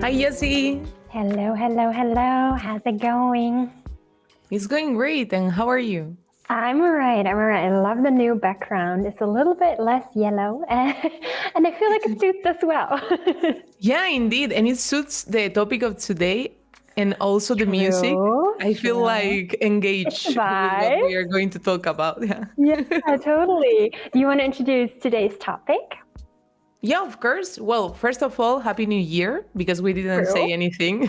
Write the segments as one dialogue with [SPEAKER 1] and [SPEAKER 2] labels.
[SPEAKER 1] Hi, Yassi.
[SPEAKER 2] Hello, hello, hello. How's it going?
[SPEAKER 1] It's going great. And how are you?
[SPEAKER 2] I'm all right. I love the new background. It's a little bit less yellow, and I feel like it suits us well.
[SPEAKER 1] Yeah, indeed. And it suits the topic of today and also the music. I feel like
[SPEAKER 2] It's a
[SPEAKER 1] engaged with what we
[SPEAKER 2] vibe.
[SPEAKER 1] are going to talk about. Yeah.
[SPEAKER 2] Yeah, totally. Do you want to introduce today's topic?
[SPEAKER 1] Yeah, of course. Well, first of all, Happy New Year, because we didn't say
[SPEAKER 2] True.
[SPEAKER 1] anything,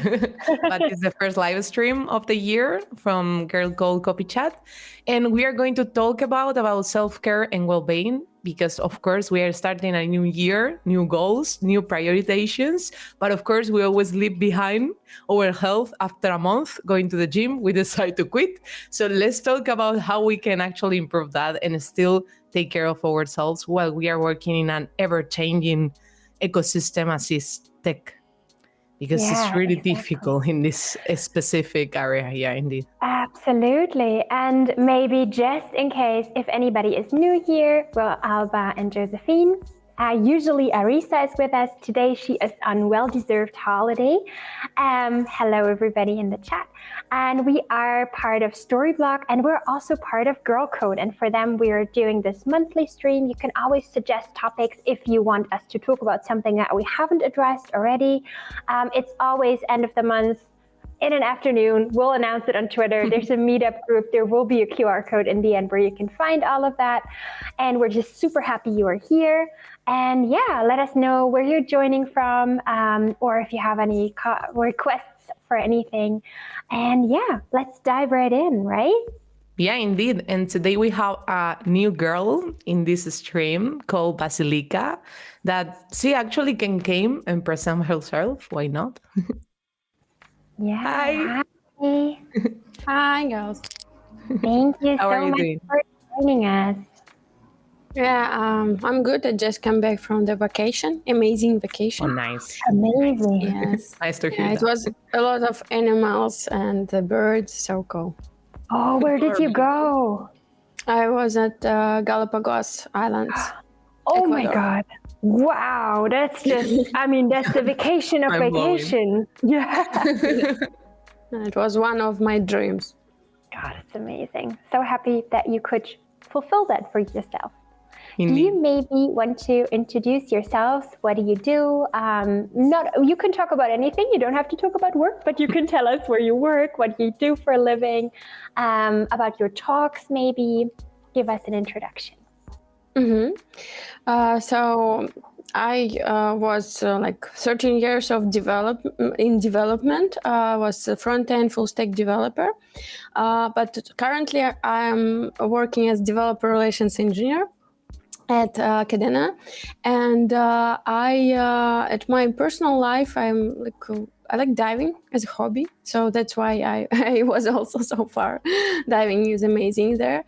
[SPEAKER 1] but it's the first live stream of the year from GirlCode Coffee Chat. And we are going to talk about self-care and well-being, because of course we are starting a new year, new goals, new prioritizations. But of course, we always leave behind our health after a month going to the gym. We decide to quit. So let's talk about how we can actually improve that and still take care of ourselves while we are working in an ever-changing ecosystem as is tech, because it's really difficult in this specific area. Yeah, indeed.
[SPEAKER 2] Absolutely. And maybe just in case, if anybody is new here, well, Alba and Josefine. Usually Arisa is with us. Today she is on well-deserved holiday. Hello everybody in the chat. And we are part of Storyblok, and we're also part of GirlCode. And for them, we are doing this monthly stream. You can always suggest topics if you want us to talk about something that we haven't addressed already. It's always end of the month. In an afternoon, we'll announce it on Twitter. There's a meetup group. There will be a QR code in the end where you can find all of that. And we're just super happy you are here. And yeah, let us know where you're joining from, or if you have any requests for anything. And yeah, let's dive right in, right?
[SPEAKER 1] Yeah, indeed. And today we have a new girl in this stream called Vasilika that she actually can came and present herself. Why not?
[SPEAKER 2] Yeah.
[SPEAKER 1] Hi.
[SPEAKER 2] Hi.
[SPEAKER 3] Hi, girls.
[SPEAKER 2] Thank you
[SPEAKER 1] How are
[SPEAKER 2] so
[SPEAKER 1] you
[SPEAKER 2] much
[SPEAKER 1] doing?
[SPEAKER 2] for joining us.
[SPEAKER 3] Yeah, I'm good. I just come back from the vacation. Amazing vacation.
[SPEAKER 1] Oh, nice.
[SPEAKER 2] Amazing.
[SPEAKER 3] Yes.
[SPEAKER 1] Nice to hear
[SPEAKER 3] Yeah, it
[SPEAKER 1] that.
[SPEAKER 3] was a lot of animals and the birds. So cool.
[SPEAKER 2] Oh, where did you go?
[SPEAKER 3] I was at Galapagos Islands.
[SPEAKER 2] Oh
[SPEAKER 3] Ecuador.
[SPEAKER 2] my God. Wow. That's just, that's the vacation of vacation. Yeah.
[SPEAKER 3] It was one of my dreams.
[SPEAKER 2] God, it's amazing. So happy that you could fulfill that for yourself.
[SPEAKER 1] Indeed.
[SPEAKER 2] Do you maybe want to introduce yourselves? What do you do? You can talk about anything. You don't have to talk about work, but you can tell us where you work, what you do for a living, about your talks maybe. Give us an introduction.
[SPEAKER 3] So I was like 13 years of development. Was a front-end full-stack developer, but currently I'm working as developer relations engineer at Kadena, and at my personal life I like diving as a hobby, so that's why I was also so far. Diving is amazing there.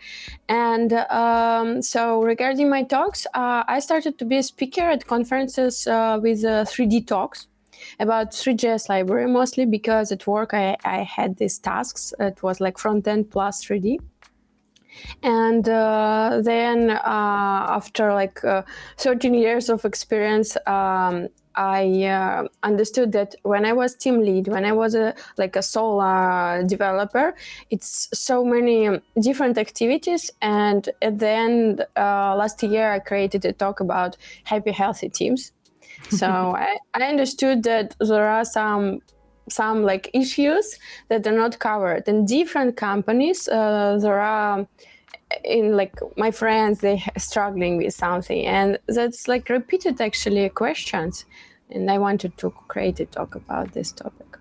[SPEAKER 3] And so regarding my talks, I started to be a speaker at conferences with 3D talks about 3JS library, mostly because at work I had these tasks. It was like front-end plus 3D. And then after 13 years of experience, I understood that when I was team lead, when I was a solo developer, it's so many different activities. And at the end, last year, I created a talk about happy, healthy teams. So I understood that there are some issues that are not covered in different companies. There are my friends, they struggling with something, and that's repeated actually questions. And I wanted to create a talk about this topic.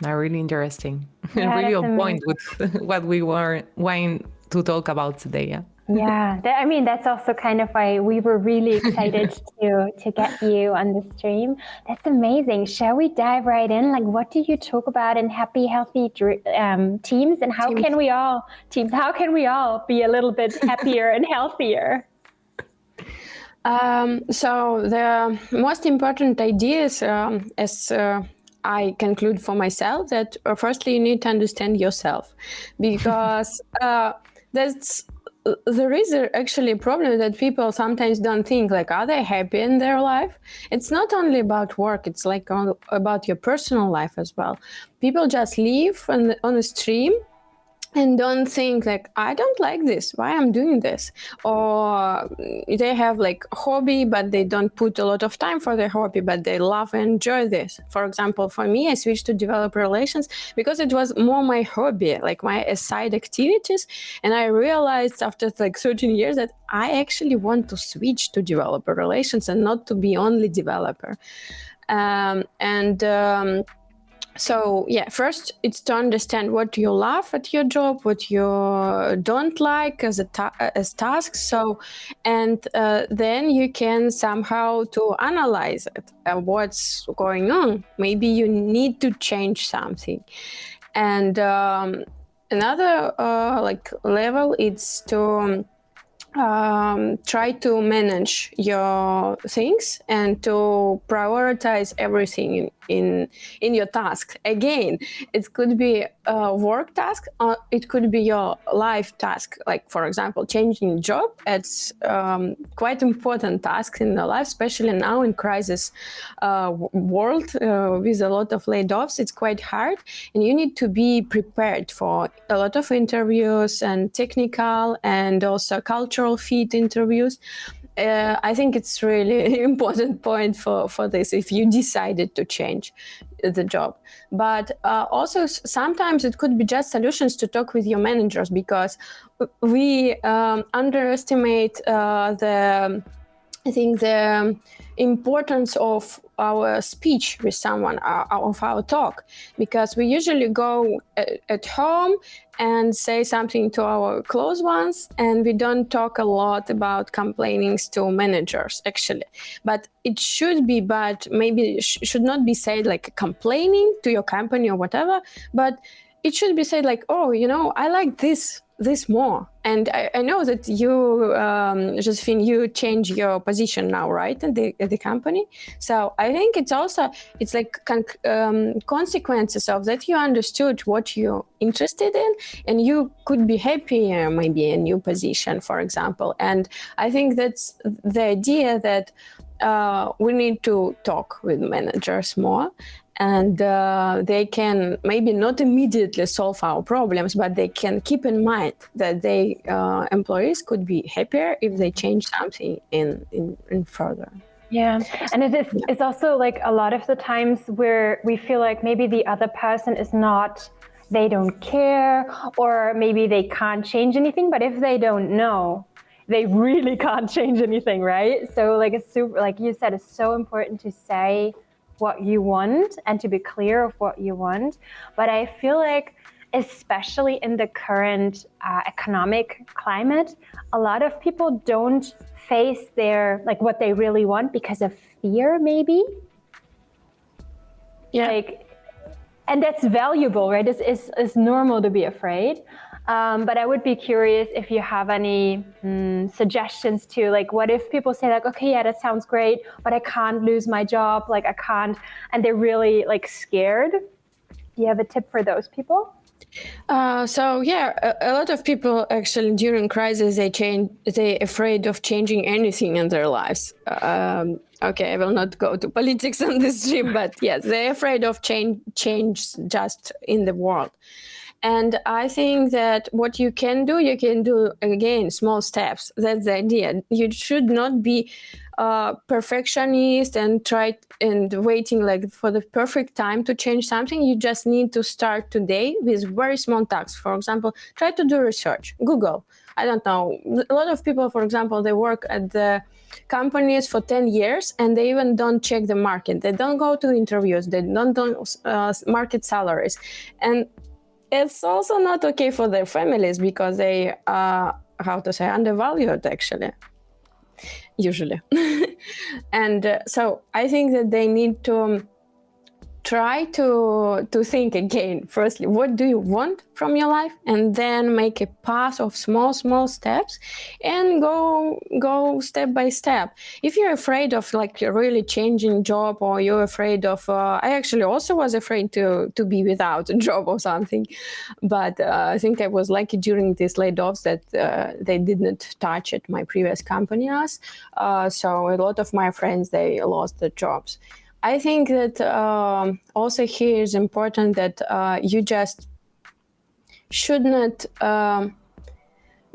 [SPEAKER 1] Really interesting. Yeah, really on point with what we were wanting to talk about today. Yeah.
[SPEAKER 2] Yeah, that's also kind of why we were really excited to get you on the stream. That's amazing. Shall we dive right in? What do you talk about in happy, healthy teams, and how can we all be a little bit happier and healthier?
[SPEAKER 3] So the most important ideas, as I conclude for myself, that firstly you need to understand yourself, because that's there is actually a problem that people sometimes don't think, like, are they happy in their life? It's not only about work, it's like about your personal life as well. People just live on a stream and don't think like, I don't like this, why I'm doing this. Or they have like hobby, but they don't put a lot of time for their hobby, but they love and enjoy this. For example, for me, I switched to developer relations because it was more my hobby, like my side activities. And I realized after like 13 years that I actually want to switch to developer relations and not to be only developer. So yeah, first it's to understand what you love at your job, what you don't like as tasks. So, and then you can somehow to analyze it, what's going on. Maybe you need to change something. And another like level, it's to try to manage your things and to prioritize everything in your task. Again, it could be a work task, or it could be your life task. Like, for example, changing job. It's quite important task in the life, especially now in crisis world with a lot of layoffs. It's quite hard, and you need to be prepared for a lot of interviews and technical and also cultural fit interviews. I think it's really important point for this if you decided to change the job. But also sometimes it could be just solutions to talk with your managers, because we underestimate the importance of our speech with someone, of our talk, because we usually go at home and say something to our close ones, and we don't talk a lot about complainings to managers actually. But it should be, but maybe should not be said like complaining to your company or whatever, but it should be said like, oh, I like this more. And I know that you, Josefine, you change your position now, right, at the company. So I think it's like consequences of that. You understood what you're interested in, and you could be happier maybe in a new position, for example. And I think that's the idea that we need to talk with managers more. And they can maybe not immediately solve our problems, but they can keep in mind that they employees could be happier if they change something in further.
[SPEAKER 2] Yeah, and it's also like a lot of the times where we feel like maybe the other person is not, they don't care, or maybe they can't change anything. But if they don't know, they really can't change anything, right? So like it's super, like you said, it's so important to say what you want and to be clear of what you want. But I feel like, especially in the current economic climate, a lot of people don't face their, like, what they really want because of fear, maybe.
[SPEAKER 3] Yeah.
[SPEAKER 2] Like, and that's valuable, right? It's normal to be afraid. But I would be curious if you have any suggestions to, like, what if people say like, okay, yeah, that sounds great, but I can't lose my job, like I can't, and they're really like scared. Do you have a tip for those people?
[SPEAKER 3] So yeah, a lot of people actually during crisis, they're afraid of changing anything in their lives. Okay, I will not go to politics on this stream, but yes, they're afraid of change just in the world. And I think that what you can do again, small steps. That's the idea. You should not be perfectionist and waiting like for the perfect time to change something. You just need to start today with very small tasks. For example, try to do research. Google. I don't know. A lot of people, for example, they work at the companies for 10 years and they even don't check the market. They don't go to interviews. They don't do market salaries. And it's also not okay for their families because they are, undervalued actually, usually. And so I think that they need to try to think again. Firstly, what do you want from your life, and then make a path of small steps, and go step by step. If you're afraid of like really changing job, or you're afraid of, I actually also was afraid to be without a job or something, but I think I was lucky during these layoffs that they didn't touch at my previous company us. So a lot of my friends, they lost their jobs. I think that also here is important that you just should not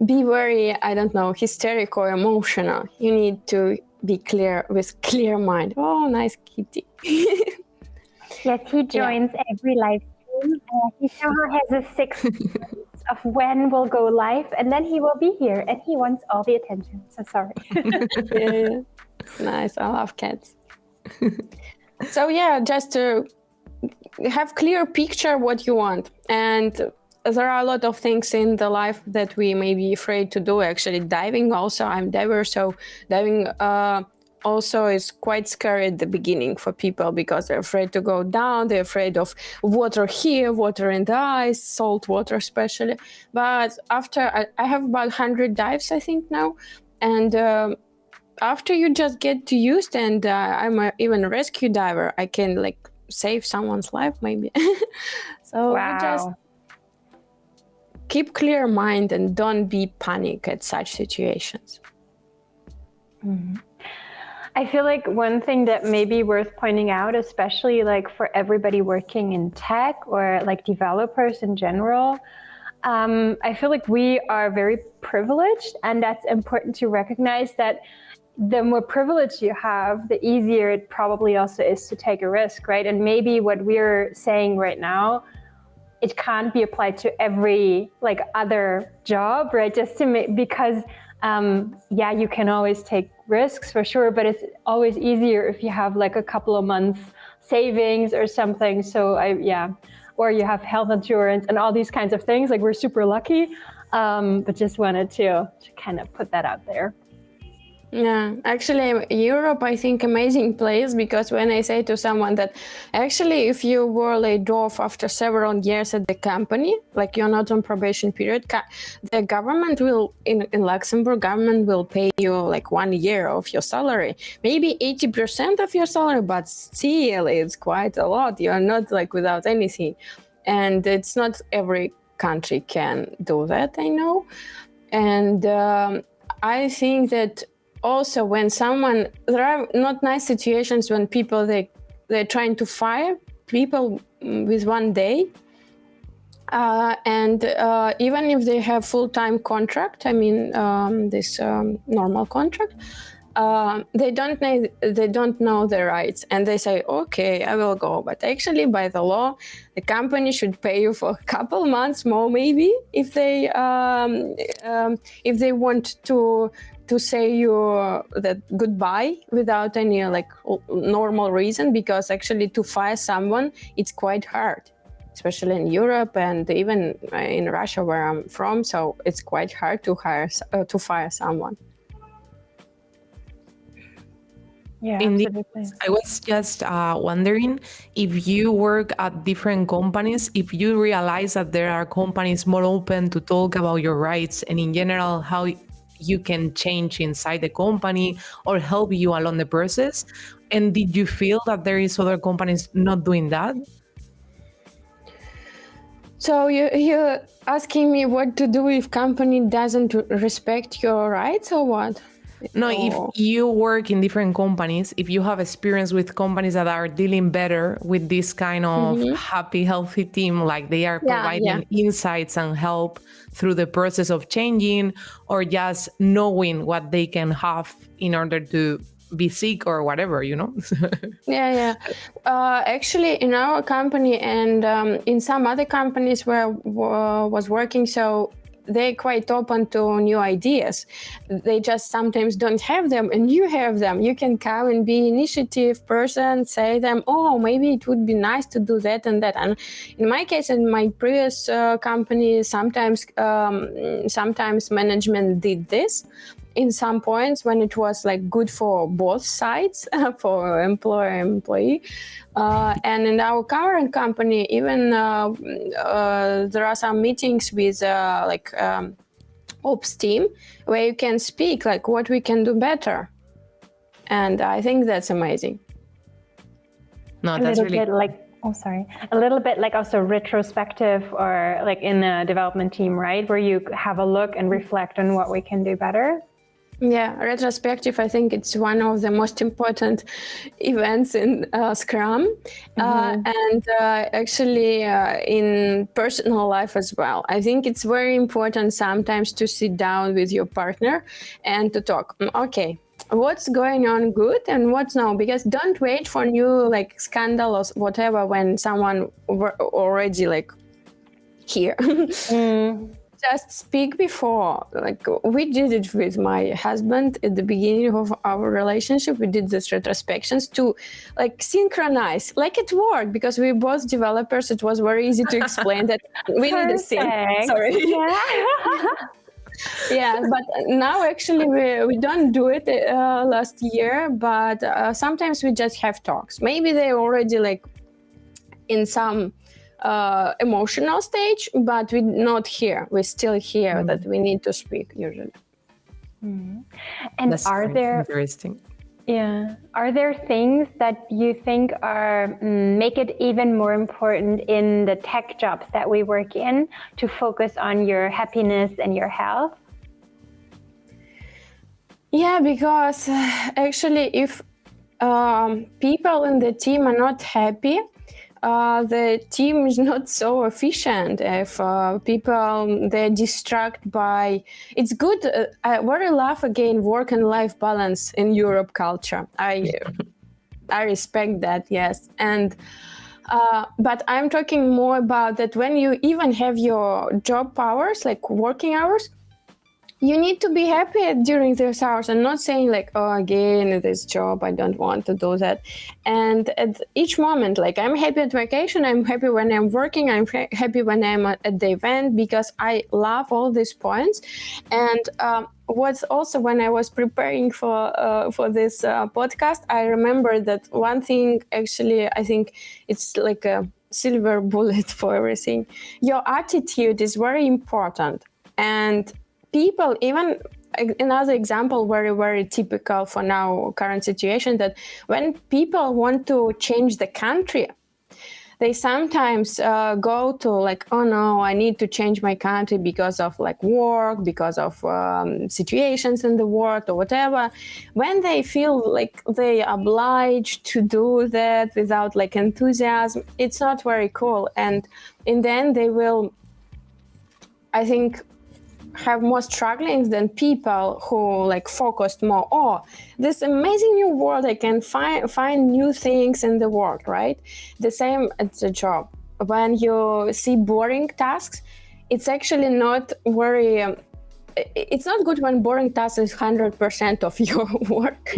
[SPEAKER 3] be very, I don't know, hysterical or emotional. You need to be clear with clear mind. Oh, nice kitty.
[SPEAKER 2] Yes, he joins every live stream. He somehow has a sixth sense of when we'll go live, and then he will be here, and he wants all the attention. So sorry.
[SPEAKER 3] Yeah. Nice. I love cats. So yeah, just to have clear picture what you want. And there are a lot of things in the life that we may be afraid to do. Actually, diving also, I'm diver, so diving also is quite scary at the beginning for people because they're afraid to go down. They're afraid of water here, water in the ice, salt water especially. But after, I have about 100 dives, I think now. And after you just get to use it, and I'm even a rescue diver, I can like save someone's life maybe. So you just keep clear mind and don't be panic at such situations.
[SPEAKER 2] Mm-hmm. I feel like one thing that may be worth pointing out, especially like for everybody working in tech or like developers in general, I feel like we are very privileged, and that's important to recognize that the more privilege you have, the easier it probably also is to take a risk, right? And maybe what we're saying right now, it can't be applied to every like other job, right? Just to make, because you can always take risks for sure, but it's always easier if you have like a couple of months savings or something. So or you have health insurance and all these kinds of things. Like we're super lucky, but just wanted to kind of put that out there.
[SPEAKER 3] Yeah, actually, Europe, I think, amazing place, because when I say to someone that actually, if you were laid off after several years at the company, like you're not on probation period, the government will, in Luxembourg, government will pay you like 1 year of your salary, maybe 80% of your salary, but still it's quite a lot. You're not like without anything. And it's not every country can do that, I know. And I think that also when there are not nice situations when people, they're trying to fire people with 1 day. And even if they have full-time contract, I mean, this normal contract, they don't know their rights, and they say, okay, I will go. But actually, by the law, the company should pay you for a couple months more, maybe, if they want to say you that goodbye without any like normal reason, because actually to fire someone, it's quite hard, especially in Europe and even in Russia where I'm from. So it's quite hard to fire someone.
[SPEAKER 2] Yeah,
[SPEAKER 1] Indeed.
[SPEAKER 2] absolutely.
[SPEAKER 1] I was just wondering, if you work at different companies, if you realize that there are companies more open to talk about your rights, and in general, how you can change inside the company or help you along the process. And did you feel that there is other companies not doing that?
[SPEAKER 3] So you're asking me what to do if company doesn't respect your rights, or what?
[SPEAKER 1] No, if you work in different companies, if you have experience with companies that are dealing better with this kind of happy, healthy team, like they are providing insights and help through the process of changing, or just knowing what they can have in order to be sick or whatever, you know?
[SPEAKER 3] Actually, in our company and in some other companies where I was working, so they're quite open to new ideas. They just sometimes don't have them, and you have them. You can come and be initiative person, say them, oh, maybe it would be nice to do that and that. And in my case, in my previous company, sometimes management did this. in some points when it was like good for both sides, for employer and employee. And in our current company, even there are some meetings with ops team where you can speak like what we can do better. And I think that's amazing.
[SPEAKER 1] No, that's really
[SPEAKER 2] a little bit like also retrospective, or like in a development team, right? Where you have a look and reflect on what we can do better.
[SPEAKER 3] Yeah, retrospective, I think it's one of the most important events in Scrum, and actually in personal life as well. I think it's very important sometimes to sit down with your partner and to talk. Okay, what's going on good and what's no, because don't wait for new like scandal or whatever when someone already like here. Just speak before. Like we did it with my husband at the beginning of our relationship. We did these retrospections to like synchronize, like at work, because we both developers. It was very easy to explain that we need a sync. Sorry. Yeah, but now actually we don't do it last year, but sometimes we just have talks. Maybe they're already like in some emotional stage, but we're not here. We're still here that we need to speak usually.
[SPEAKER 2] And
[SPEAKER 1] That's interesting.
[SPEAKER 2] Yeah. Are there things that you think are make it even more important in the tech jobs that we work in to focus on your happiness and your health?
[SPEAKER 3] Yeah, because actually if people in the team are not happy, the team is not so efficient. If people, they're distracted by, it's good. I very love again work and life balance in Europe culture. I respect that, yes. And but I'm talking more about that when you even have your job hours, like working hours, you need to be happy during those hours and not saying like, oh, again, this job, I don't want to do that. And at each moment, like I'm happy at vacation, I'm happy when I'm working, I'm happy when I'm at the event, because I love all these points. And what's also when I was preparing for this podcast, I remember that one thing, actually, I think it's like a silver bullet for everything. Your attitude is very important. And people, even another example, very, very typical for now current situation, that when people want to change the country, they sometimes go to like, oh no, I need to change my country because of like work, because of situations in the world or whatever. When they feel like they are obliged to do that without like enthusiasm, it's not very cool. And in the end, they will, I think, have more struggling than people who like focused more, oh, this amazing new world, I can find new things in the world, right? The same at the job. When you see boring tasks, it's actually not very, it's not good when boring task is 100% of your work.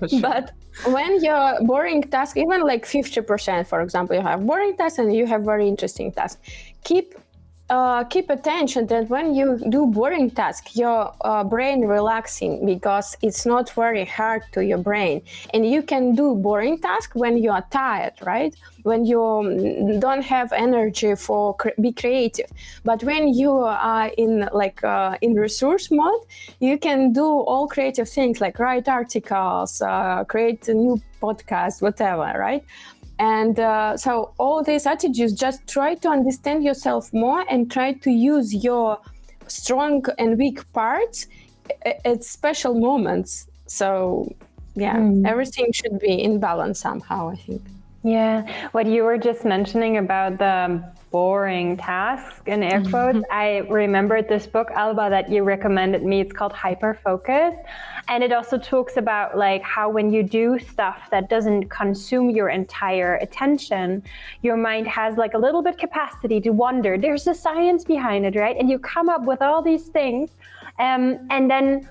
[SPEAKER 3] Sure. But when your boring task, even like 50%, for example, you have boring tasks and you have very interesting tasks, keep attention that when you do boring task, your brain relaxing, because it's not very hard to your brain. And you can do boring task when you are tired, right? When you don't have energy for be creative. But when you are in like in resource mode, you can do all creative things like write articles, create a new podcast, whatever, right? And so all these attitudes, just try to understand yourself more and try to use your strong and weak parts at special moments. So yeah, everything should be in balance somehow, I think.
[SPEAKER 2] Yeah, what you were just mentioning about the boring task in air quotes, I remembered this book, Alba, that you recommended me. It's called Hyperfocus. And it also talks about like how when you do stuff that doesn't consume your entire attention, your mind has like a little bit capacity to wonder. There's a science behind it, right? And you come up with all these things, and then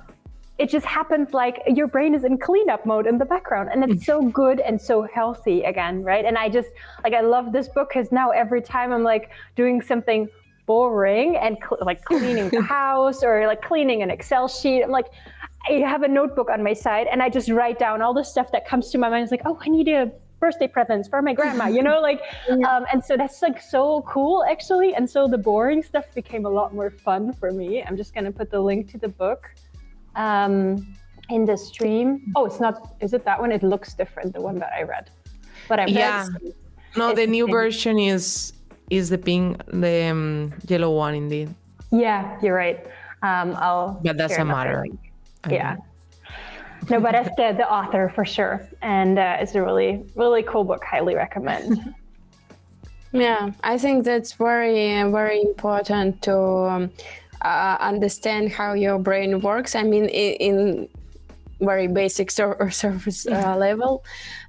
[SPEAKER 2] it just happens like your brain is in cleanup mode in the background, and it's so good and so healthy again, right? And I just like, I love this book because now every time I'm like doing something boring and like cleaning the house or like cleaning an Excel sheet. I'm like, I have a notebook on my side and I just write down all the stuff that comes to my mind. It's like, oh, I need a birthday presents for my grandma, like, and so that's like so cool actually. And so the boring stuff became a lot more fun for me. I'm just going to put the link to the book in the stream. Oh, it's not, is it that one? It looks different, the one that I read. But I read.
[SPEAKER 1] No, the new version is the pink, the yellow one indeed.
[SPEAKER 2] Yeah, you're right.
[SPEAKER 1] But that's a matter.
[SPEAKER 2] Yeah. No, but that's the author for sure. And it's a really, really cool book. Highly recommend.
[SPEAKER 3] Yeah, I think that's very, very important to understand how your brain works. I mean, in very basic surface level,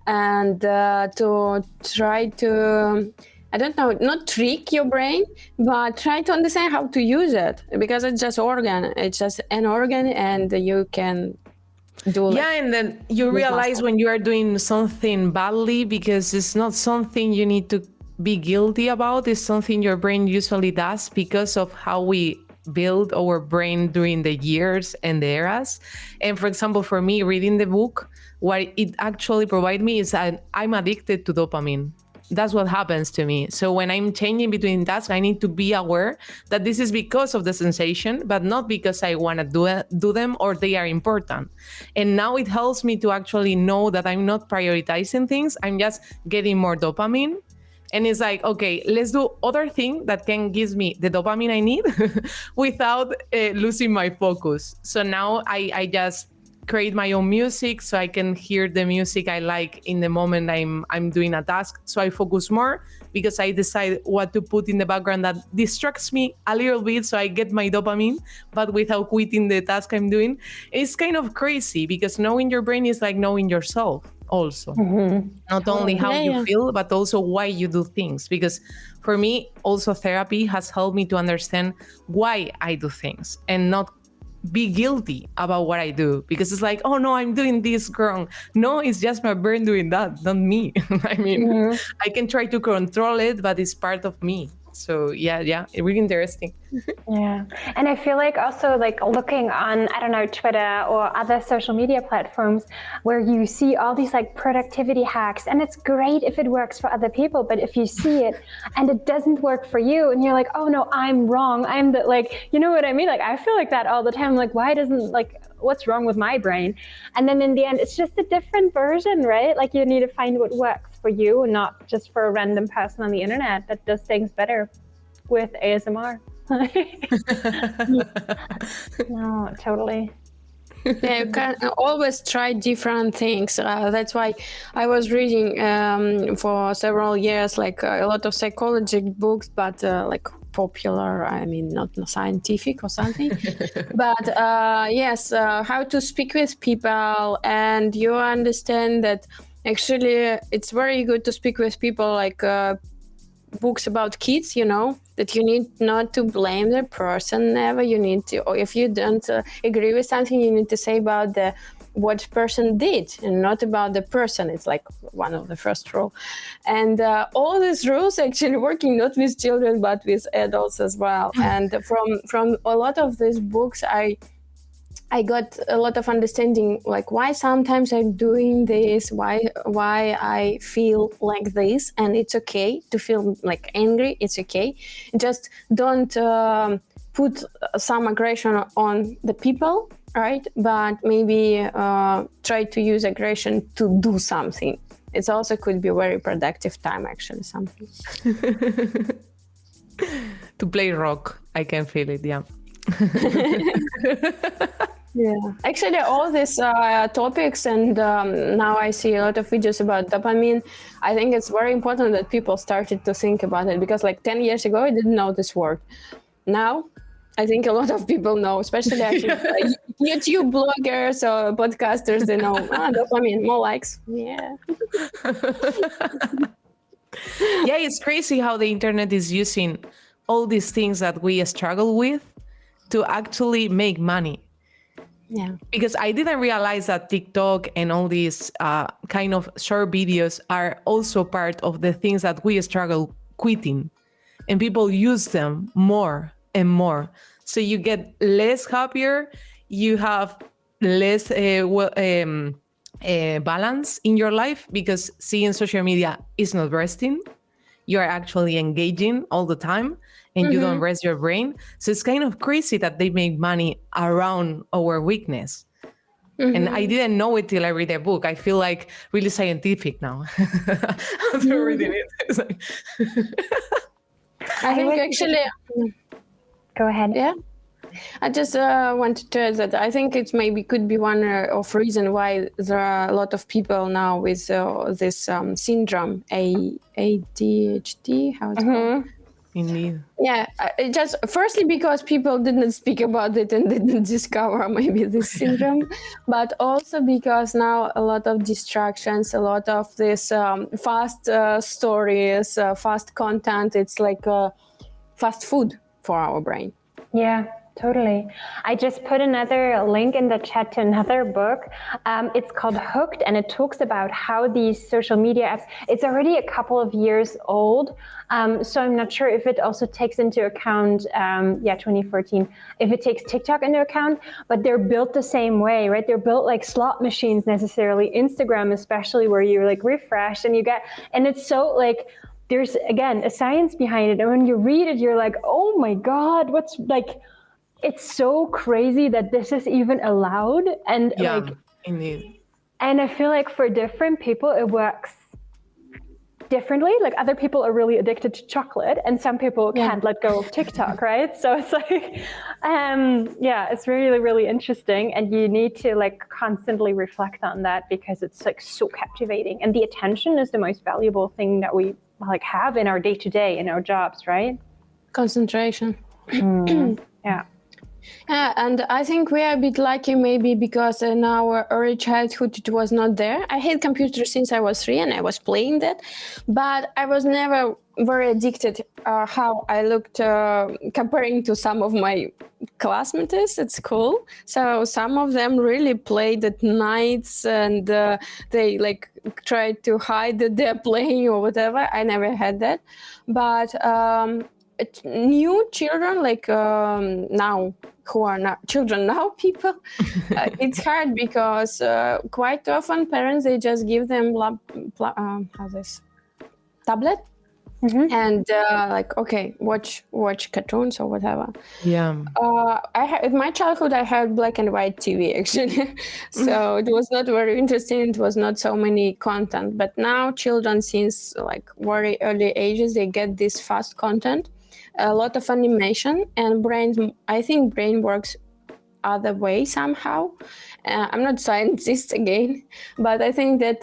[SPEAKER 3] and to try to, I don't know, not trick your brain, but try to understand how to use it, because it's just organ. It's just an organ, and you can do.
[SPEAKER 1] And then you realize when you are doing something badly, because it's not something you need to be guilty about. It's something your brain usually does because of how we build our brain during the years and the eras. And for example, for me, reading the book, what it actually provided me is that I'm addicted to dopamine. That's what happens to me. So when I'm changing between tasks, I need to be aware that this is because of the sensation, but not because I want to do them or they are important. And now it helps me to actually know that I'm not prioritizing things. I'm just getting more dopamine. And it's like, okay, let's do other thing that can give me the dopamine I need without losing my focus. So now I just create my own music so I can hear the music I like in the moment I'm doing a task. So I focus more because I decide what to put in the background that distracts me a little bit so I get my dopamine, but without quitting the task I'm doing. It's kind of crazy because knowing your brain is like knowing yourself also. Not only how you feel, but also why you do things. Because for me, also therapy has helped me to understand why I do things and not be guilty about what I do, because it's like, oh no, I'm doing this wrong. No, it's just my brain doing that, not me. I mean, I can try to control it, but it's part of me. So yeah, it's really interesting.
[SPEAKER 2] Yeah. And I feel like also like looking on, I don't know, Twitter or other social media platforms where you see all these like productivity hacks, and it's great if it works for other people, but if you see it and it doesn't work for you and you're like, oh no, I'm wrong. I'm the, like, you know what I mean? Like, I feel like that all the time. Like, why doesn't, like, what's wrong with my brain? And then in the end, it's just a different version, right? Like, you need to find what works for you, not just for a random person on the internet that does things better with ASMR. No, totally.
[SPEAKER 3] Yeah, you can always try different things. That's why I was reading for several years, like a lot of psychology books, but like popular, I mean, not scientific or something. But yes, how to speak with people, and you understand that actually it's very good to speak with people, like books about kids, you know, that you need not to blame the person never. You need to, or if you don't agree with something, you need to say about the what person did and not about the person. It's like one of the first rule. And all these rules actually working not with children but with adults as well. And from a lot of these books, I got a lot of understanding, like why sometimes I'm doing this, why I feel like this, and it's okay to feel like angry. It's okay. Just don't put some aggression on the people, right? But maybe try to use aggression to do something. It also could be a very productive time, actually, something.
[SPEAKER 1] To play rock, I can feel it, yeah.
[SPEAKER 3] Yeah, actually, all these topics, and now I see a lot of videos about dopamine. I think it's very important that people started to think about it, because like 10 years ago, I didn't know this word. Now, I think a lot of people know, especially YouTube bloggers or podcasters, they know dopamine, more likes. Yeah.
[SPEAKER 1] Yeah, it's crazy how the internet is using all these things that we struggle with to actually make money.
[SPEAKER 3] Yeah.
[SPEAKER 1] Because I didn't realize that TikTok and all these kind of short videos are also part of the things that we struggle quitting. and people use them more and more. So you get less happier, you have less balance in your life, because seeing social media is not resting. You are actually engaging all the time, and you don't rest your brain. So it's kind of crazy that they make money around our weakness. And I didn't know it till I read the book. I feel like really scientific now after reading it. It's like
[SPEAKER 3] I think actually,
[SPEAKER 2] Go ahead.
[SPEAKER 3] yeah. I just wanted to add that I think it maybe could be one of reason why there are a lot of people now with this syndrome, ADHD, how it's called.
[SPEAKER 1] Indeed.
[SPEAKER 3] Yeah, just firstly because people didn't speak about it and didn't discover maybe this syndrome, but also because now a lot of distractions, a lot of this fast stories, fast content, it's like fast food for our brain.
[SPEAKER 2] Yeah, totally. I just put another link in the chat to another book. It's called Hooked, and it talks about how these social media apps, it's already a couple of years old. So I'm not sure if it also takes into account, 2014, if it takes TikTok into account, but they're built the same way, right? They're built like slot machines necessarily, Instagram especially, where you like refresh and you get, and it's so like, there's, again, a science behind it. And when you read it, you're like, oh my God, what's like, it's so crazy that this is even allowed. And like,
[SPEAKER 1] indeed.
[SPEAKER 2] And I feel like for different people, it works differently. Like other people are really addicted to chocolate and some people can't let go of TikTok, right? So it's like, it's really, really interesting. And you need to like constantly reflect on that because it's like so captivating. And the attention is the most valuable thing that we like have in our day-to-day, in our jobs, right?
[SPEAKER 3] Concentration.
[SPEAKER 2] Yeah.
[SPEAKER 3] Yeah, and I think we are a bit lucky maybe because in our early childhood it was not there. I had computers since I was 3 and I was playing that, but I was never very addicted how I looked comparing to some of my classmates at school. So some of them really played at nights and they like tried to hide that they're playing or whatever. I never had that. But new children like now who are not children now people it's hard because quite often parents they just give them tablet and like okay watch cartoons or whatever. In my childhood I had black and white TV actually so it was not very interesting, it was not so many content, but now children since like very early ages they get this fast content, a lot of animation, and I think brain works other way somehow. I'm not scientist again, but I think that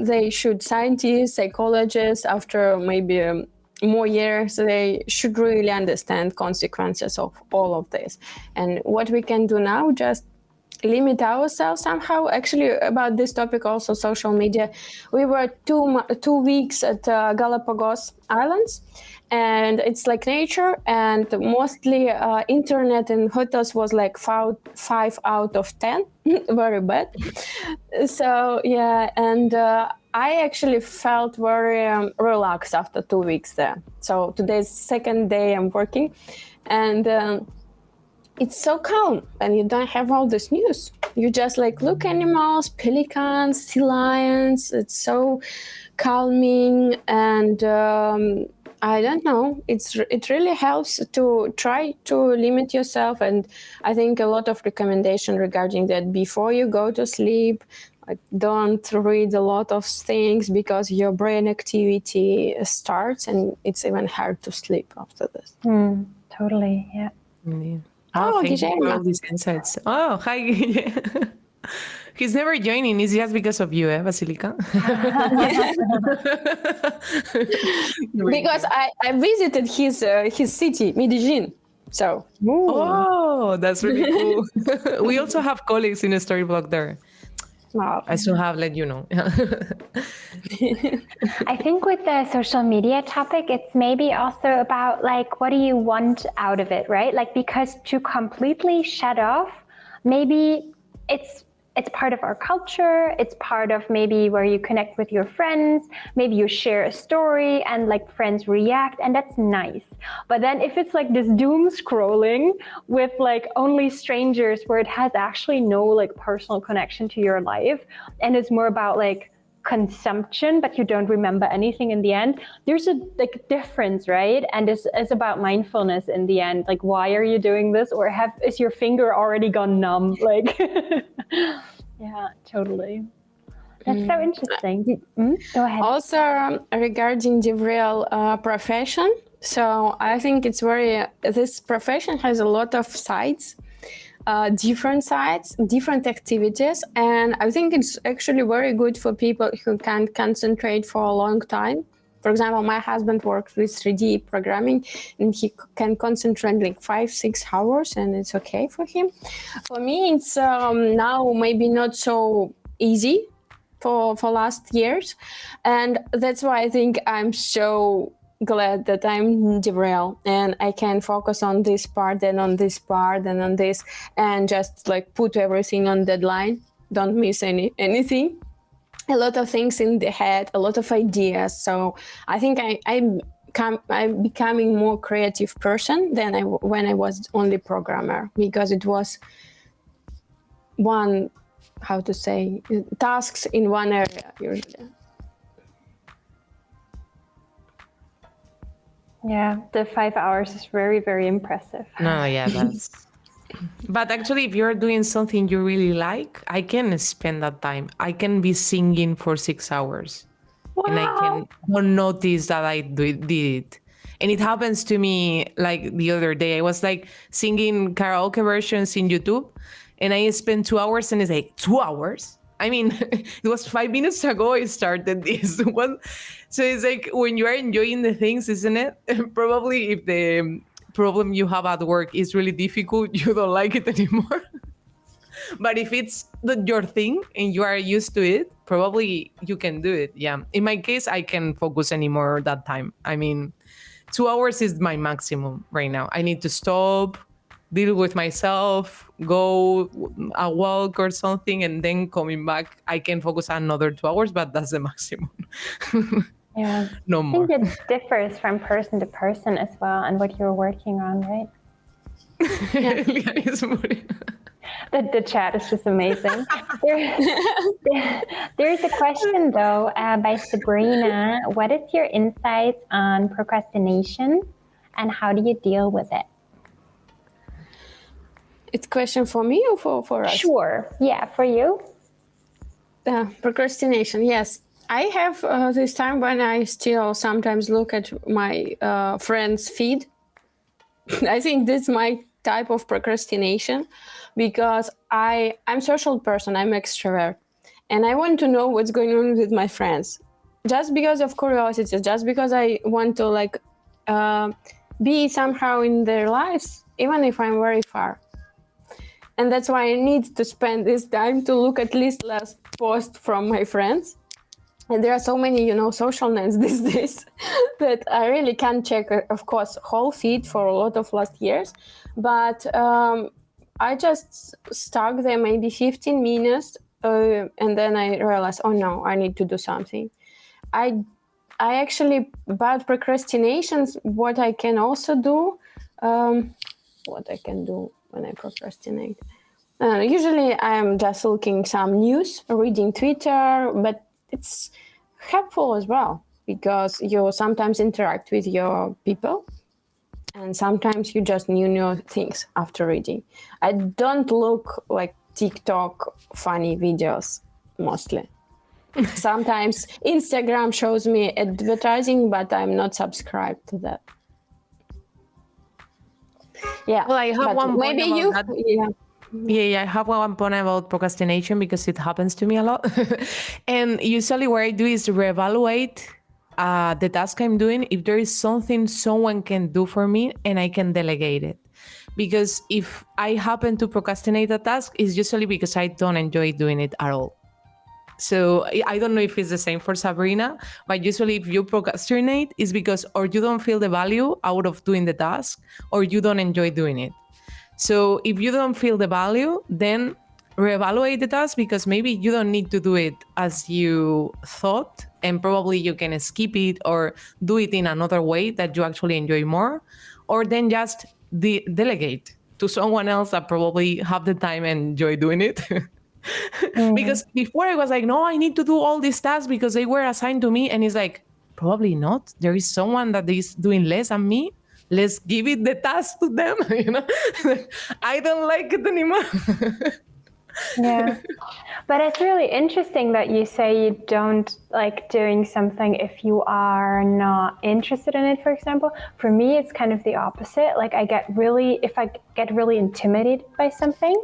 [SPEAKER 3] they should, scientists, psychologists, after maybe more years, they should really understand consequences of all of this. And what we can do now, just limit ourselves somehow. Actually, about this topic also, social media, we were 2 weeks at Galapagos Islands, and it's like nature, and mostly internet and hotels was like 5 out of 10, very bad. So yeah, and I actually felt very relaxed after 2 weeks there. So today's second day I'm working, and it's so calm, and you don't have all this news. You just like look animals, pelicans, sea lions. It's so calming, and I don't know. It really helps to try to limit yourself, and I think a lot of recommendation regarding that before you go to sleep. Like, don't read a lot of things because your brain activity starts, and it's even hard to sleep after this.
[SPEAKER 2] Totally, yeah.
[SPEAKER 1] Indeed. Thank you for all these insights. Oh, hi. He's never joining. It's just because of you, Vasilika?
[SPEAKER 3] Because I visited his city, Medellin. So.
[SPEAKER 1] Oh, that's really cool. We also have colleagues in Storyblok there.
[SPEAKER 3] Wow.
[SPEAKER 1] I still have let you know.
[SPEAKER 2] I think with the social media topic, it's maybe also about like, what do you want out of it, right? Like, because to completely shut off, maybe it's it's part of our culture. It's part of maybe where you connect with your friends. Maybe you share a story and like friends react, and that's nice. But then if it's like this doom scrolling with like only strangers where it has actually no like personal connection to your life, and it's more about like consumption, but you don't remember anything in the end, there's a like difference, right? And it's about mindfulness in the end. Like, why are you doing this? Or is your finger already gone numb? Like, yeah, totally. That's so interesting. Go ahead.
[SPEAKER 3] Also, regarding DevRel profession, so I think this profession has a lot of sides, different activities, and I think it's actually very good for people who can concentrate for a long time. For example, my husband works with 3D programming, and he can concentrate like 5-6 hours, and it's okay for him. For me, it's now maybe not so easy for last years, and that's why I think I'm so glad that I'm DevRel and I can focus on this part and on this part and on this, and just like put everything on deadline, don't miss anything. A lot of things in the head, a lot of ideas. So I think I'm becoming more creative person than when I was only programmer, because it was tasks in one area usually.
[SPEAKER 2] Yeah, the 5 hours is very, very impressive.
[SPEAKER 1] No, yeah, that's. But actually, if you're doing something you really like, I can spend that time. I can be singing for 6 hours.
[SPEAKER 2] Wow.
[SPEAKER 1] And I can not notice that I did it. And it happens to me like the other day. I was like singing karaoke versions in YouTube, and I spent 2 hours, and it's like 2 hours. I mean, it was 5 minutes ago I started this one. So it's like when you are enjoying the things, isn't it? Probably if the problem you have at work is really difficult, you don't like it anymore. But if it's your thing and you are used to it, probably you can do it. Yeah. In my case, I can focus anymore that time. I mean, 2 hours is my maximum right now. I need to stop, deal with myself, go a walk or something, and then coming back, I can focus another 2 hours, but that's the maximum.
[SPEAKER 2] Yeah.
[SPEAKER 1] No more.
[SPEAKER 2] I think it differs from person to person as well, and what you're working on, right? The chat is just amazing. There's a question though by Sabrina. What is your insights on procrastination, and how do you deal with it?
[SPEAKER 3] It's a question for me or for us?
[SPEAKER 2] Sure. Yeah, for you.
[SPEAKER 3] Procrastination. Yes. I have this time when I still sometimes look at my friend's feed. I think this is my type of procrastination, because I'm a social person, I'm extrovert, and I want to know what's going on with my friends, just because of curiosity, just because I want to be somehow in their lives, even if I'm very far. And that's why I need to spend this time to look at least last post from my friends. And there are so many, social nets these days that I really can't check, of course, whole feed for a lot of last years. But I just stuck there maybe 15 minutes, and then I realized, oh no, I need to do something. I actually, about procrastinations, what I can also do, what I can do when I procrastinate. Usually I'm just looking some news, reading Twitter, but it's helpful as well, because you sometimes interact with your people, and sometimes you just new things after reading. I don't look like TikTok funny videos mostly. Sometimes Instagram shows me advertising, but I'm not subscribed to that. Yeah.
[SPEAKER 1] Well, I have one point
[SPEAKER 3] maybe you.
[SPEAKER 1] That. Yeah, I have one point about procrastination, because it happens to me a lot. And usually what I do is reevaluate the task I'm doing, if there is something someone can do for me and I can delegate it. Because if I happen to procrastinate a task, it's usually because I don't enjoy doing it at all. So I don't know if it's the same for Sabrina, but usually if you procrastinate, it's because or you don't feel the value out of doing the task, or you don't enjoy doing it. So if you don't feel the value, then reevaluate the task, because maybe you don't need to do it as you thought, and probably you can skip it or do it in another way that you actually enjoy more, or then just delegate to someone else that probably have the time and enjoy doing it. Because before I was like, no, I need to do all these tasks because they were assigned to me. And it's like, probably not. There is someone that is doing less than me. Let's give it the task to them. I don't like it anymore.
[SPEAKER 2] Yeah. But it's really interesting that you say you don't like doing something if you are not interested in it, for example. For me, it's kind of the opposite. Like if I get really intimidated by something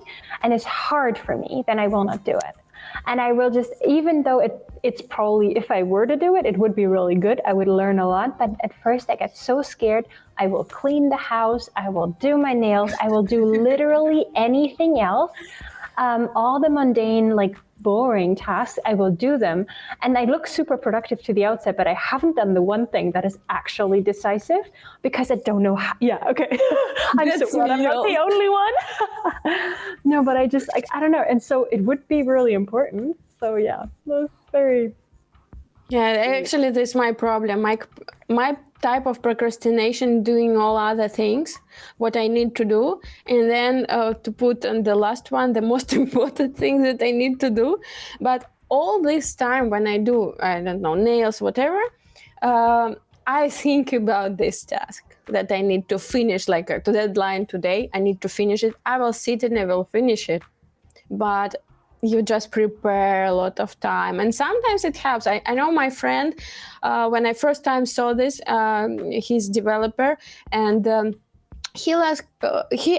[SPEAKER 2] and it's hard for me, then I will not do it. And I will just, even though it's probably, if I were to do it, it would be really good. I would learn a lot. But at first I get so scared. I will clean the house. I will do my nails. I will do literally anything else. All the mundane, like boring tasks, I will do them. And I look super productive to the outside, but I haven't done the one thing that is actually decisive because I don't know how. Yeah, okay. I'm not the only one. No, but I don't know. And so it would be really important. So yeah, that's very...
[SPEAKER 3] Yeah, actually, this is my problem. My type of procrastination, doing all other things, what I need to do, and then to put on the last one, the most important thing that I need to do. But all this time when I do, I don't know, nails, whatever, I think about this task that I need to finish, like to deadline today. I need to finish it. I will sit and I will finish it. But you just prepare a lot of time, and sometimes it helps. I know my friend, when I first time saw this, he's developer, and he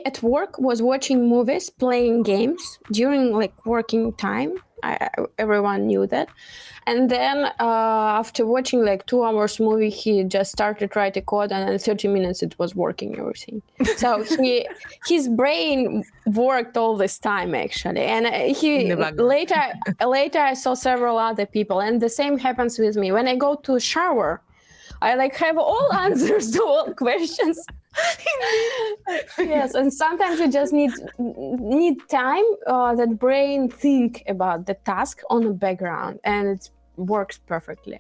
[SPEAKER 3] at work was watching movies, playing games during like working time. Everyone knew that. And then after watching like 2 hours movie, he just started writing code, and in 30 minutes it was working everything. So his brain worked all this time actually. And later I saw several other people, and the same happens with me. When I go to shower, I like have all answers to all questions. Yes, and sometimes you just need time that brain think about the task on the background, and it works perfectly.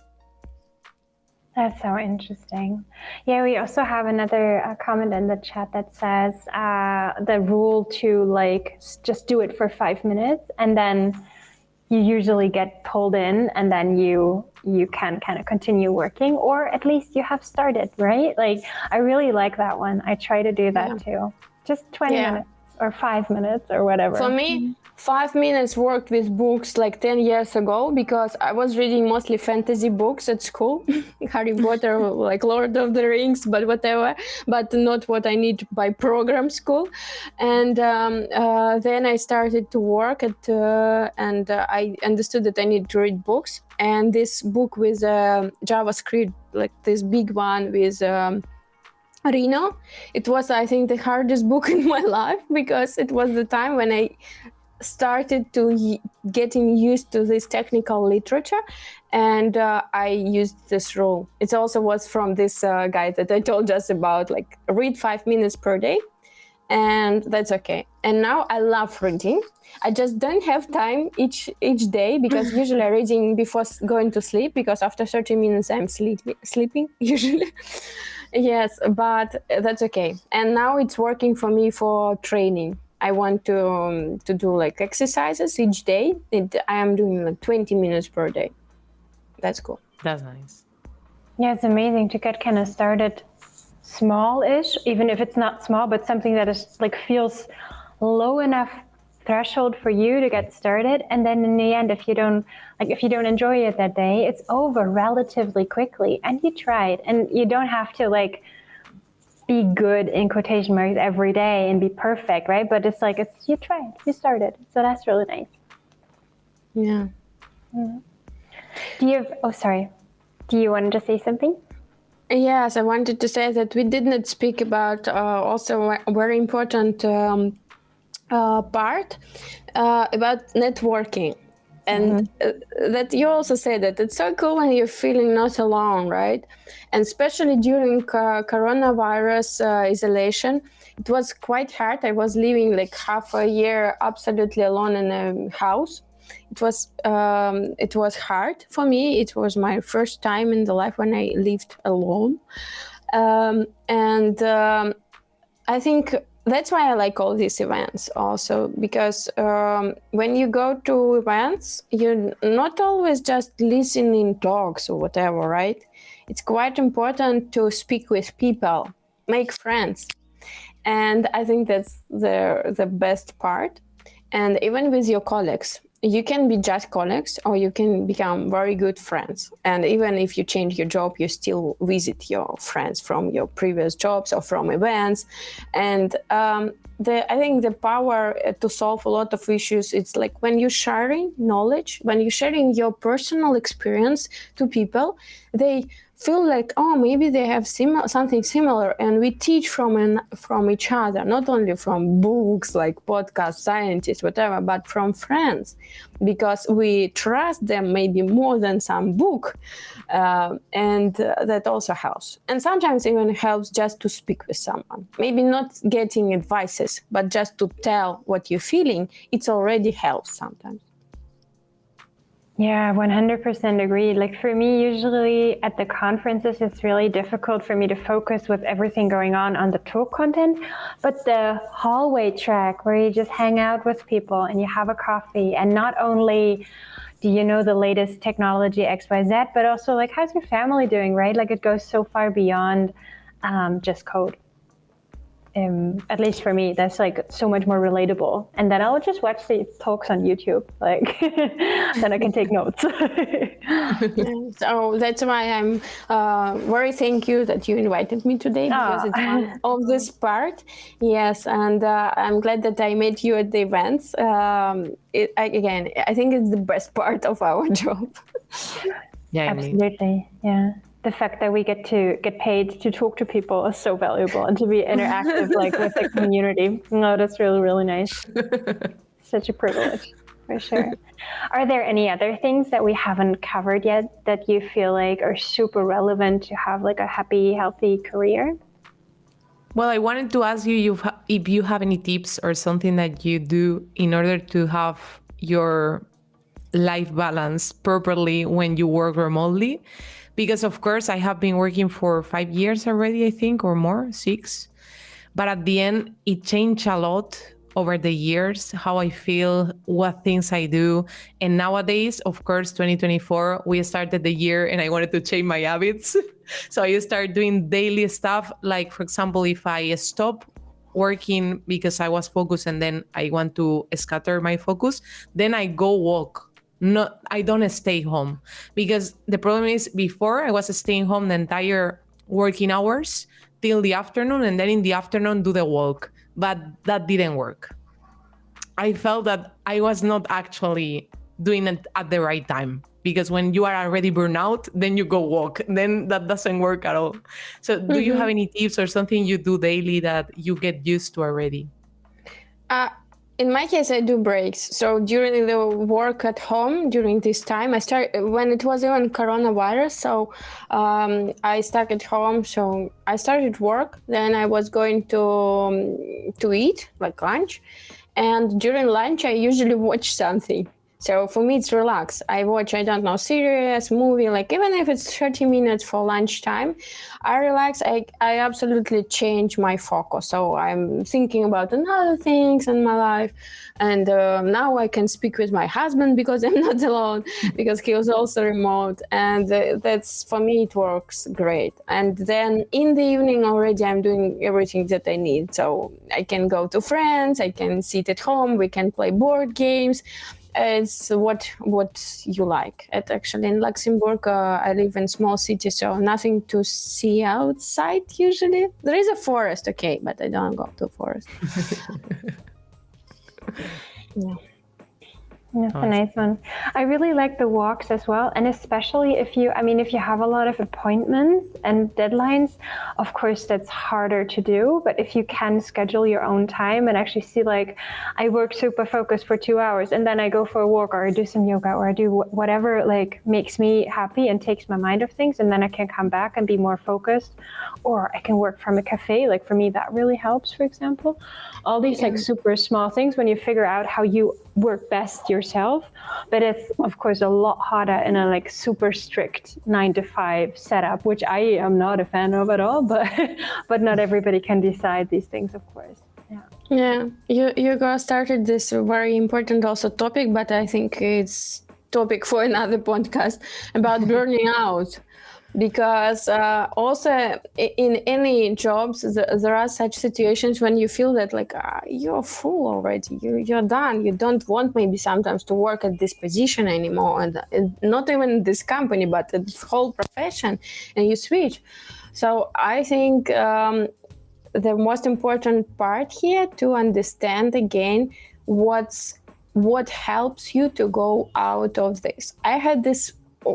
[SPEAKER 2] That's so interesting. Yeah, we also have another comment in the chat that says the rule to like just do it for 5 minutes, and then you usually get pulled in, and then you can kind of continue working, or at least you have started, right? Like, I really like that one. I try to do that too. Just 20 minutes or 5 minutes or whatever.
[SPEAKER 3] For me, 5 minutes worked with books like 10 years ago, because I was reading mostly fantasy books at school, Harry Potter, like Lord of the Rings, but whatever, but not what I need by program school. And then I started to work and I understood that I need to read books. And this book with JavaScript, like this big one with Reno, it was, I think, the hardest book in my life, because it was the time when I started to getting used to this technical literature, and I used this rule. It also was from this guy that I told us about, like read 5 minutes per day, and that's okay. And now I love reading. I just don't have time each day, because usually I'm reading before going to sleep, because after 30 minutes I'm sleeping usually. Yes, but that's okay. And now it's working for me for training. I want to do like exercises each day. I am doing like 20 minutes per day. That's cool.
[SPEAKER 1] That's nice.
[SPEAKER 2] Yeah, it's amazing to get kind of started small-ish, even if it's not small, but something that is like feels low enough threshold for you to get started. And then in the end, if you don't enjoy it that day, it's over relatively quickly, and you tried. And you don't have to like be good in quotation marks every day and be perfect, right? But it's like, you tried, you started. So that's really nice.
[SPEAKER 3] Yeah.
[SPEAKER 2] Mm-hmm. Do you want to say something?
[SPEAKER 3] Yes, I wanted to say that we did not speak about also a very important part about networking. And that you also say that it's so cool when you're feeling not alone, right? And especially during coronavirus isolation, it was quite hard. I was living like half a year absolutely alone in a house. It was hard for me. It was my first time in the life when I lived alone. I think that's why I like all these events also, because when you go to events, you're not always just listening talks or whatever, right? It's quite important to speak with people, make friends. And I think that's the best part. And even with your colleagues, you can be just colleagues or you can become very good friends. And even if you change your job, you still visit your friends from your previous jobs or from events. And I think the power to solve a lot of issues, it's like when you're sharing knowledge, when you're sharing your personal experience to people, they feel like, oh, maybe they have something similar, and we teach from each other, not only from books like podcasts, scientists, whatever, but from friends, because we trust them maybe more than some book, and that also helps. And sometimes even helps just to speak with someone, maybe not getting advices, but just to tell what you're feeling. It's already helps sometimes.
[SPEAKER 2] Yeah, 100% agree. Like for me, usually at the conferences, it's really difficult for me to focus with everything going on the talk content. But the hallway track where you just hang out with people and you have a coffee, and not only do you know the latest technology XYZ, but also like, how's your family doing, right? Like it goes so far beyond just code. At least for me, that's like so much more relatable. And then I'll just watch the talks on YouTube, like then I can take notes.
[SPEAKER 3] So that's why I'm very thank you that you invited me today, because it's one of this part. Yes, and I'm glad that I met you at the events. Again, I think it's the best part of our job.
[SPEAKER 1] Yeah,
[SPEAKER 2] absolutely. Yeah. The fact that we get paid to talk to people is so valuable, and to be interactive like with the community. No, that's really, really nice. Such a privilege, for sure. Are there any other things that we haven't covered yet that you feel like are super relevant to have like a happy, healthy career?
[SPEAKER 1] Well, I wanted to ask you if you have any tips or something that you do in order to have your life balance properly when you work remotely. Because of course I have been working for 5 years already, I think, or more, 6. But at the end, it changed a lot over the years, how I feel, what things I do. And nowadays, of course, 2024, we started the year and I wanted to change my habits. So I started doing daily stuff. Like, for example, if I stop working because I was focused and then I want to scatter my focus, then I go walk. No, I don't stay home, because the problem is before I was staying home the entire working hours till the afternoon, and then in the afternoon do the walk, but that didn't work. I felt that I was not actually doing it at the right time, because when you are already burned out, then you go walk, then that doesn't work at all. So do you have any tips or something you do daily that you get used to already?
[SPEAKER 3] In my case, I do breaks. So during the work at home, during this time, when it was even coronavirus. So I stuck at home. So I started work. Then I was going to eat, like lunch. And during lunch, I usually watch something. So for me, it's relax. I watch, I don't know, series, movie, like even if it's 30 minutes for lunchtime, I relax. I absolutely change my focus. So I'm thinking about another things in my life. And now I can speak with my husband because I'm not alone, because he was also remote. And that's, for me, it works great. And then in the evening already, I'm doing everything that I need. So I can go to friends, I can sit at home, we can play board games. It's what you like. Actually, in Luxembourg, I live in small city, so nothing to see outside usually. There is a forest, okay, but I don't go to forest. Yeah.
[SPEAKER 2] That's a nice one. I really like the walks as well. And especially if you have a lot of appointments and deadlines, of course, that's harder to do. But if you can schedule your own time and actually see, like, I work super focused for 2 hours and then I go for a walk or I do some yoga or I do whatever, like, makes me happy and takes my mind off things. And then I can come back and be more focused, or I can work from a cafe. Like, for me, that really helps, for example. All these like super small things when you figure out how you work best yourself, but it's of course a lot harder in a like super strict 9-to-5 setup, which I am not a fan of at all, but not everybody can decide these things, of course.
[SPEAKER 3] Yeah, you guys started this very important also topic, but I think it's topic for another podcast about burning out. Because also in any jobs, there are such situations when you feel that like you're full already, you're done, you don't want maybe sometimes to work at this position anymore, and not even this company, but this whole profession, and you switch. So I think the most important part here to understand again what helps you to go out of this. I had this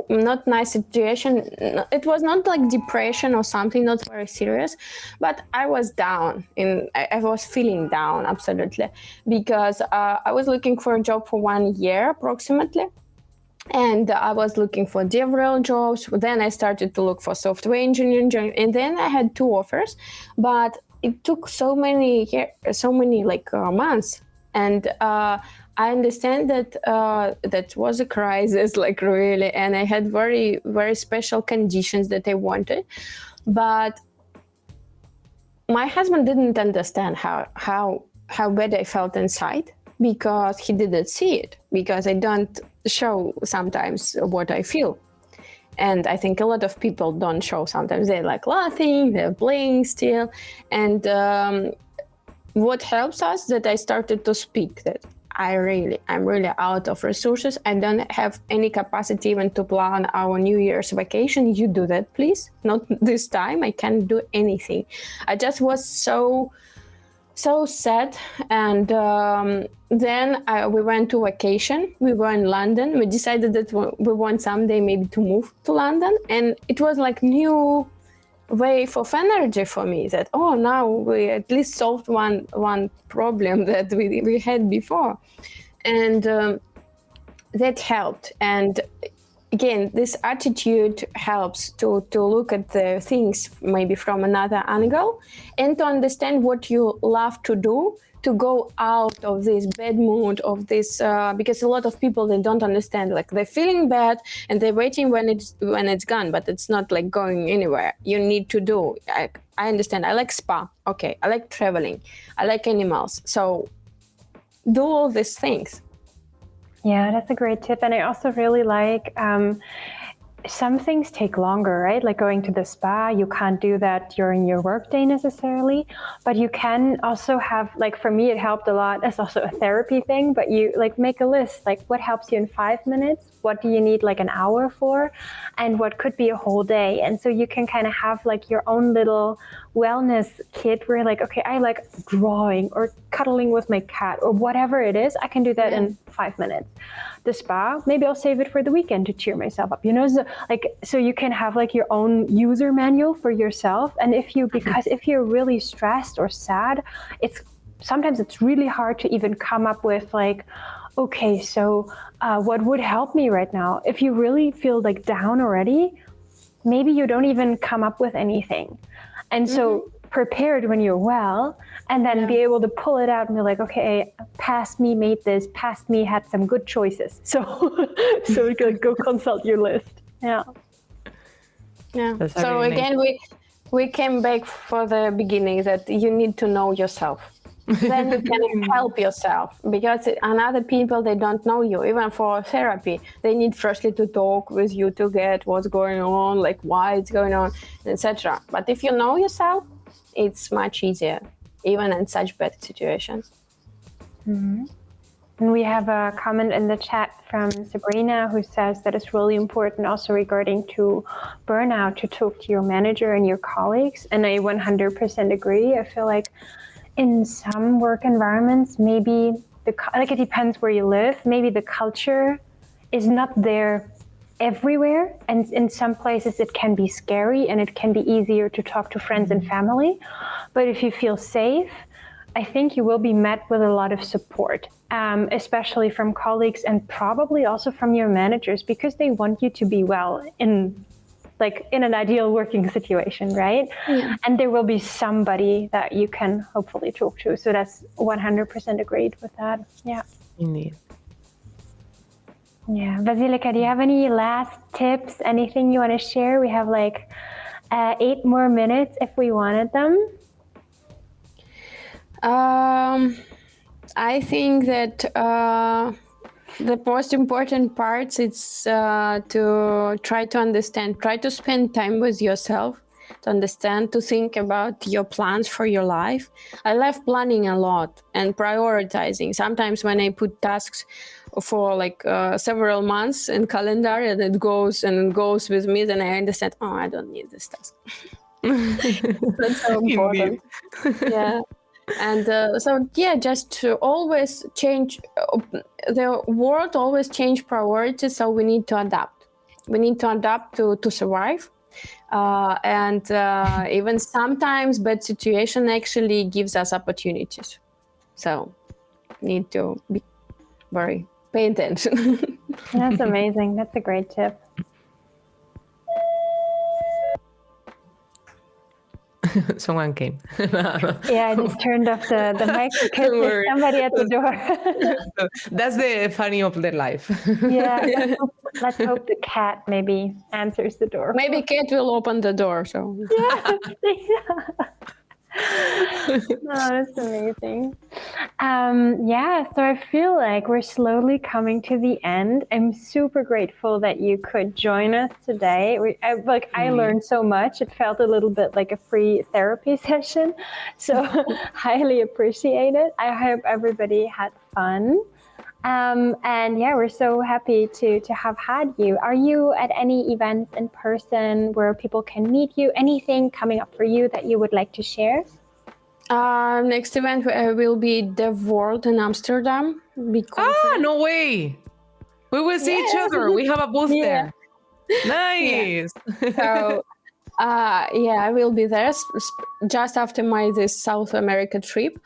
[SPEAKER 3] not nice situation. It was not like depression or something, not very serious, but I was down. I was feeling down absolutely, because I was looking for a job for 1 year approximately, and I was looking for DevRel jobs. Then I started to look for software engineering, and then I had 2 offers, but it took so many months, and I understand that that was a crisis, like really, and I had very, very special conditions that I wanted, but my husband didn't understand how bad I felt inside, because he didn't see it, because I don't show sometimes what I feel. And I think a lot of people don't show sometimes. They're like laughing, they're playing still. And what helps us that I started to speak that I'm really out of resources. I don't have any capacity even to plan our New Year's vacation. You do that, please. Not this time. I can't do anything. I just was so sad. And then we went to vacation. We were in London. We decided that we want someday maybe to move to London. And it was like new wave of energy for me, that now we at least solved one problem that we had before, and that helped. And again, this attitude helps to look at the things maybe from another angle, and to understand what you love to do, to go out of this bad mood, of this because a lot of people, they don't understand, like they're feeling bad and they're waiting when it's gone, but it's not like going anywhere. You need to do. I understand. I like spa. Okay. I like traveling. I like animals. So do all these things.
[SPEAKER 2] Yeah, that's a great tip. And I also really like some things take longer, right? Like going to the spa, you can't do that during your workday necessarily, but you can also have, like for me, it helped a lot. It's also a therapy thing, but you like make a list, like what helps you in 5 minutes? What do you need like an hour for? And what could be a whole day? And so you can kind of have like your own little wellness kit where you're like, okay, I like drawing or cuddling with my cat or whatever it is. I can do that in 5 minutes. The spa, maybe I'll save it for the weekend to cheer myself up, so you can have like your own user manual for yourself. And if you're really stressed or sad, sometimes it's really hard to even come up with like, okay, so what would help me right now? If you really feel like down already, maybe you don't even come up with anything. And so prepared when you're well, and then be able to pull it out and be like, okay, past me made this, past me had some good choices. So go consult your list. Yeah.
[SPEAKER 3] So again, we came back for the beginning, that you need to know yourself. Then you can help yourself, because other people, they don't know you. Even for therapy, they need firstly to talk with you to get what's going on, like why it's going on, etc. But if you know yourself, it's much easier, even in such bad situations.
[SPEAKER 2] Mm-hmm. And we have a comment in the chat from Sabrina, who says that it's really important also regarding to burnout to talk to your manager and your colleagues. And I 100% agree. I feel like in some work environments, maybe like it depends where you live. Maybe the culture is not there everywhere, and in some places it can be scary and it can be easier to talk to friends and family. But if you feel safe, I think you will be met with a lot of support, especially from colleagues and probably also from your managers, because they want you to be well in an ideal working situation, right? And there will be somebody that you can hopefully talk to. So that's 100% agreed with that. Yeah.
[SPEAKER 1] Indeed.
[SPEAKER 2] Yeah. Vasilika, do you have any last tips? Anything you want to share? We have 8 more minutes if we wanted them.
[SPEAKER 3] I think that the most important part is to try to understand, try to spend time with yourself, to understand, to think about your plans for your life. I love planning a lot and prioritizing. Sometimes when I put tasks for several months in calendar and it goes with me, then I understand, I don't need this task. That's so important. Yeah. And just to always change, the world always change priorities, so we need to adapt. We need to adapt to survive. And even sometimes bad situation actually gives us opportunities. So need to be pay attention.
[SPEAKER 2] That's amazing. That's a great tip.
[SPEAKER 1] Someone came.
[SPEAKER 2] Yeah, I just turned off the mic because there's somebody at the door.
[SPEAKER 1] That's the funny of the life.
[SPEAKER 2] Yeah, let's hope the cat maybe answers the door.
[SPEAKER 3] Maybe cat will open the door. So
[SPEAKER 2] yeah. Oh, that's amazing. So I feel like we're slowly coming to the end. I'm super grateful that you could join us today. I learned so much. It felt a little bit like a free therapy session. So highly appreciate it. I hope everybody had fun. We're so happy to have had you. Are you at any events in person where people can meet you? Anything coming up for you that you would like to share?
[SPEAKER 3] Next event will be DevRel in Amsterdam.
[SPEAKER 1] No way! We will see each other. We have a booth there. Nice.
[SPEAKER 3] So, I will be there just after this South America trip.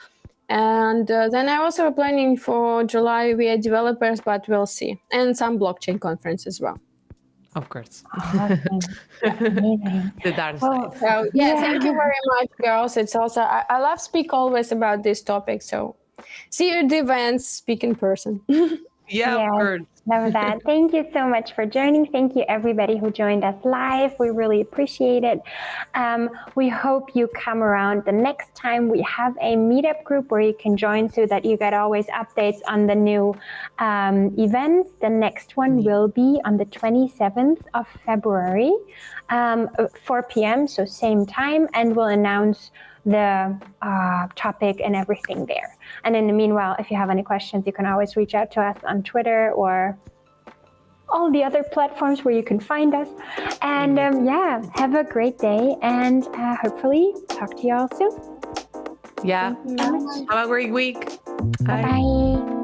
[SPEAKER 3] And then I also planning for July. We are developers, but we'll see. And some blockchain conference as well.
[SPEAKER 1] Of course.
[SPEAKER 2] Awesome.
[SPEAKER 1] The dark side.
[SPEAKER 3] So, thank you very much, girls. It's also, I love speak always about this topic. So see you at the events, speak in person.
[SPEAKER 1] Of course.
[SPEAKER 2] Love that. Thank you so much for joining. Thank you everybody who joined us live. We really appreciate it. We hope you come around the next time. We have a meetup group where you can join so that you get always updates on the new events. The next one will be on the 27th of February, 4 p.m. So same time, and we'll announce the topic and everything there. And in the meanwhile, if you have any questions, you can always reach out to us on Twitter or all the other platforms where you can find us. And have a great day, and hopefully talk to you all soon.
[SPEAKER 1] Yeah. Have a great week.
[SPEAKER 2] Bye.